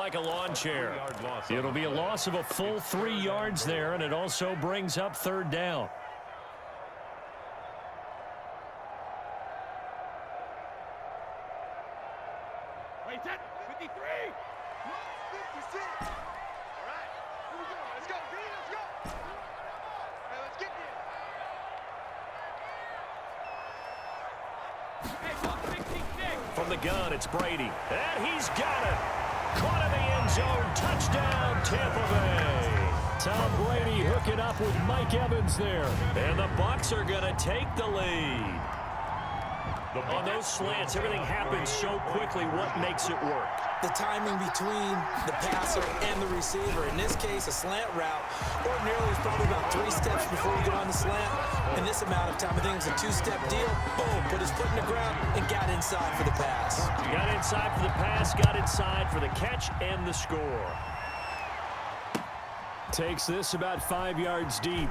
like a lawn chair. It'll be a loss of a full 3 yards there, and it also brings up third down. Wait, 53. 56. All right, here we go. Let's go, Green. Let's go. Hey, let's get there. Hey, from the gun, it's Brady. And he's got it. Caught in the end zone. Touchdown, Tampa Bay. Tom Brady hooking up with Mike Evans there. And the Bucs are going to take the lead. On those slants, everything happens so quickly. What makes it work? The timing between the passer and the receiver. In this case, a slant route. Ordinarily, it's probably about 3 steps before you go on the slant. In this amount of time, I think it's a 2-step deal. Boom, put his foot in the ground and got inside for the pass. Got inside for the pass, got inside for the catch and the score. Takes this about 5 yards deep.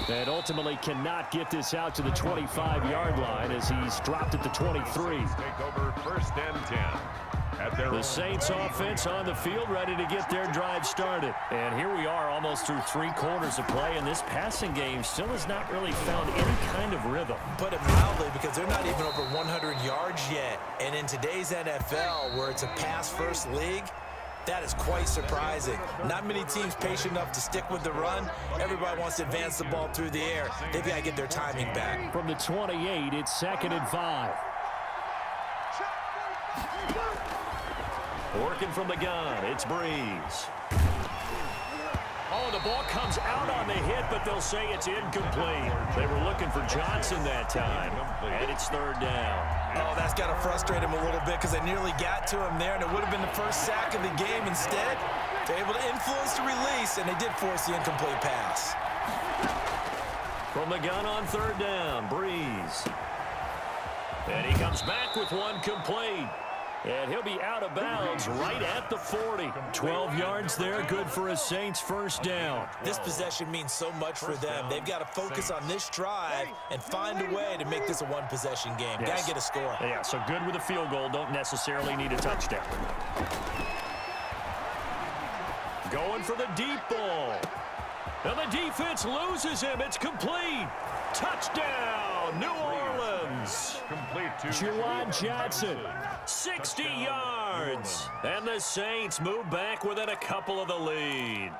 And ultimately cannot get this out to the 25-yard line as he's dropped at the 23. Take over 1st and 10. The Saints offense on the field ready to get their drive started. And here we are almost through 3 quarters of play, and this passing game still has not really found any kind of rhythm. Put it mildly, because they're not even over 100 yards yet. And in today's NFL, where it's a pass-first league, that is quite surprising. Not many teams patient enough to stick with the run. Everybody wants to advance the ball through the air. They've got to get their timing back. From the 28, it's 2nd and 5. Working from the gun, it's Breeze. Oh, the ball comes out on the hit, but they'll say it's incomplete. They were looking for Johnson that time, and it's 3rd down. Oh, that's got to frustrate him a little bit because they nearly got to him there, and it would have been the first sack of the game. Instead, they're able to influence the release, and they did force the incomplete pass. From the gun on 3rd down, Breeze. And he comes back with one complete. And he'll be out of bounds right at the 40. 12 yards there, good for a Saints first down. This possession means so much for them. They've got to focus on this drive and find a way to make this a one-possession game. Yes. Got to get a score. Yeah, so good with a field goal. Don't necessarily need a touchdown. Going for the deep ball. And the defense loses him. It's complete. Touchdown, New Orleans. Complete to Juwan Johnson, 60 yards. And the Saints move back within a couple of the lead.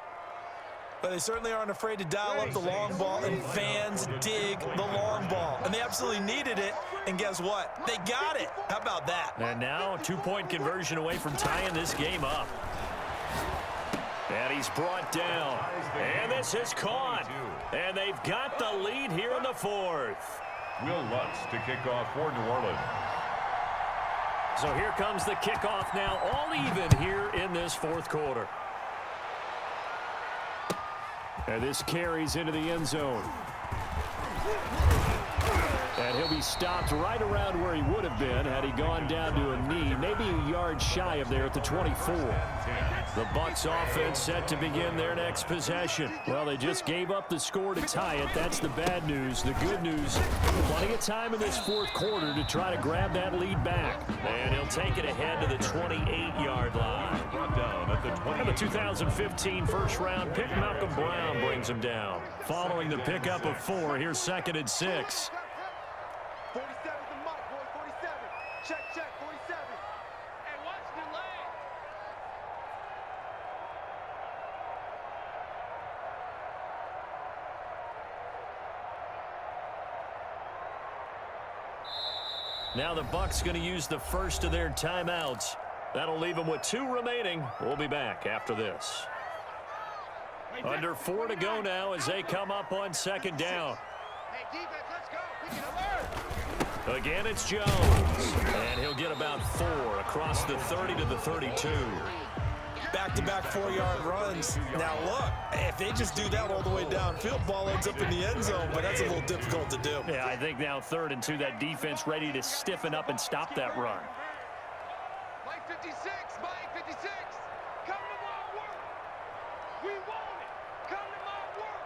But they certainly aren't afraid to dial up the long ball, and fans dig the long ball. And they absolutely needed it, and guess what? They got it. How about that? And now a 2-point conversion away from tying this game up. And he's brought down. And this is caught. And they've got the lead here in the 4th. Will Lutz to kick off for New Orleans. So here comes the kickoff now, all even here in this 4th quarter. And this carries into the end zone. And he'll be stopped right around where he would have been had he gone down to a knee, maybe a yard shy of there at the 24. The Bucs offense set to begin their next possession. Well, they just gave up the score to tie it. That's the bad news. The good news, plenty of time in this 4th quarter to try to grab that lead back. And he'll take it ahead to the 28-yard line. Brought down at the 20. And the 2015 first-round pick, Malcolm Brown, brings him down. Following the pickup of 4, here's 2nd and 6. 47's the mark, boy. 47. Check, 47. Hey, watch the lane. Now the Bucs going to use the first of their timeouts. That'll leave them with 2 remaining. We'll be back after this. Under 4 to go now as they come up on 2nd down. Hey, defense, let's go. We can alert. Again, it's Jones. And he'll get about 4 across the 30 to the 32. Back-to-back 4-yard runs. Now, look, if they just do that all the way downfield, ball ends up in the end zone, but that's a little difficult to do. Yeah, I think now 3rd and 2, that defense ready to stiffen up and stop that run. Mike 56, Mike 56. Come to my work. We want it. Come to my work.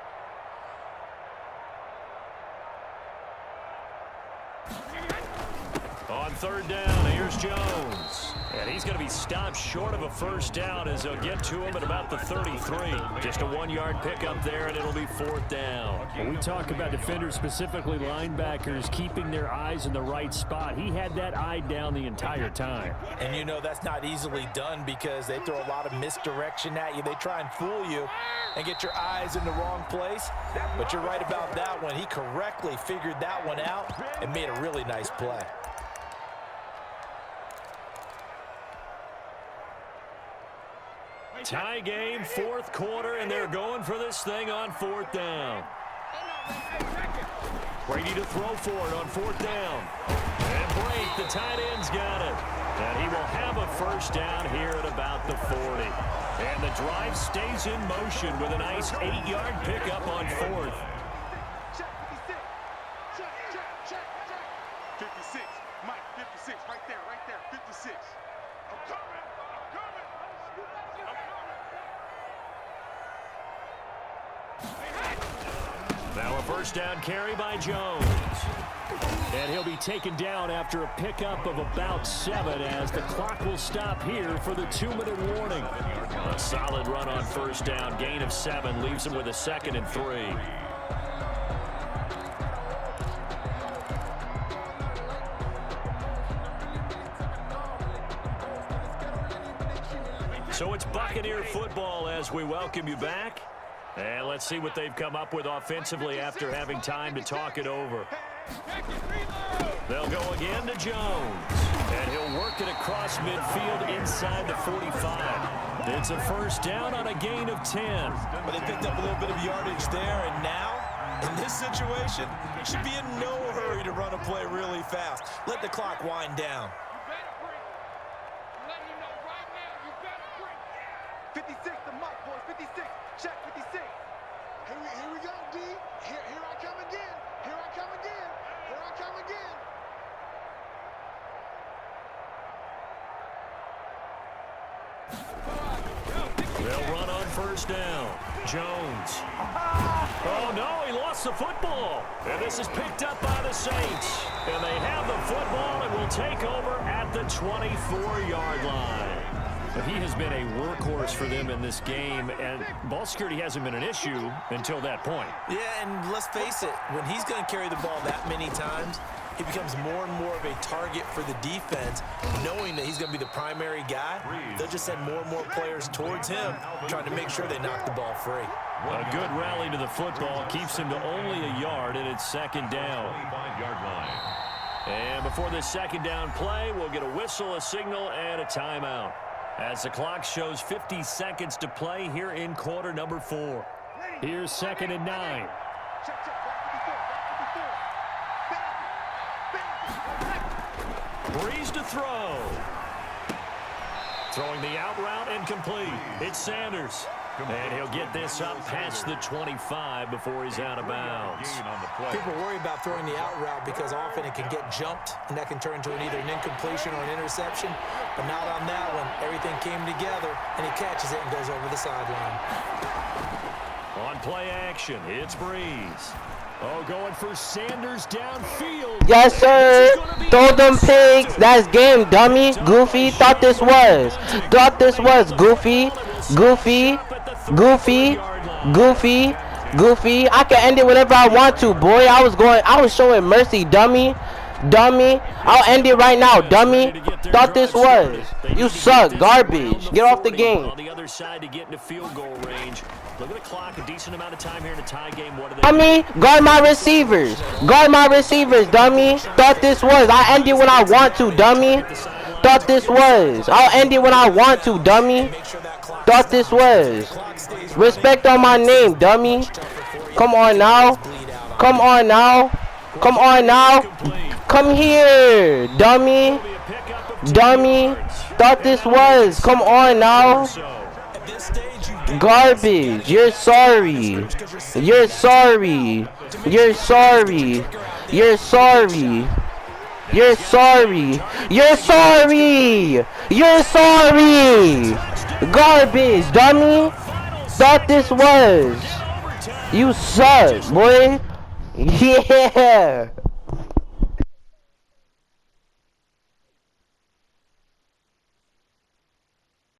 On on third down. Here's Jones. And he's going to be stopped short of a first down as they'll get to him at about the 33. Just a 1-yard pickup there, and it'll be fourth down. When we talk about defenders, specifically linebackers, keeping their eyes in the right spot, he had that eye down the entire time. And you know that's not easily done because they throw a lot of misdirection at you. They try and fool you and get your eyes in the wrong place. But you're right about that one. He correctly figured that one out and made a really nice play. Tie game, fourth quarter, and they're going for this thing on fourth down. Brady to throw for it on fourth down. And Blake, the tight end's got it. And he will have a first down here at about the 40. And the drive stays in motion with a nice 8-yard pickup on fourth. Check 56. Check. 56. Mike, 56. Right there. 56. I'm coming. Now a first down carry by Jones. And he'll be taken down after a pickup of about 7 as the clock will stop here for the 2-minute warning. A solid run on first down. Gain of 7 leaves him with a 2nd and 3. So it's Buccaneer football as we welcome you back. And let's see what they've come up with offensively after having time to talk it over. They'll go again to Jones. And he'll work it across midfield inside the 45. It's a first down on a gain of 10. But they picked up a little bit of yardage there, and now, in this situation, should be in no hurry to run a play really fast. Let the clock wind down. 56, the mark, boys. 56. Check 56. Here we go, D. Here I come again. Here I come again. They'll run on first down. Jones. Oh, no, he lost the football. And this is picked up by the Saints. And they have the football and will take over at the 24-yard line. But he has been a workhorse for them in this game, and ball security hasn't been an issue until that point. Yeah, and let's face it, when he's going to carry the ball that many times, he becomes more and more of a target for the defense, knowing that he's going to be the primary guy. They'll just send more and more players towards him, trying to make sure they knock the ball free. A good rally to the football keeps him to only a yard, and it's second down. And before this second down play, we'll get a whistle, a signal, and a timeout. As the clock shows 50 seconds to play here in quarter number 4. Here's 2nd and 9. Breeze to throw. Throwing the out route incomplete. It's Sanders. And he'll get this up past the 25 before he's out of bounds. People worry about throwing the out route because often it can get jumped, and that can turn into either an incompletion or an interception. But not on that one. Everything came together, and he catches it and goes over the sideline. On play action, it's Breeze. Oh, going for Sanders downfield. Yes, sir. Throw them pigs. That's game, dummy. Goofy. Thought this was. Goofy. I can end it whenever I want to, boy. I was showing mercy, dummy. I'll end it right now, dummy. Thought this was. You suck. Garbage. Get off the game. On the other side to get into field goal range. Look at the clock, a decent amount of time here in a tie game. What do they Dummy, guard my receivers, dummy. Thought this was. I end it when I want to, dummy. Thought this was. I'll end it when I want to, dummy. Thought this was. Respect on my name, dummy. Come on now. Come here, dummy. Thought this was. Come on now. Garbage. You're sorry. Garbage, dummy. Thought this was. You suck, boy. Yeah.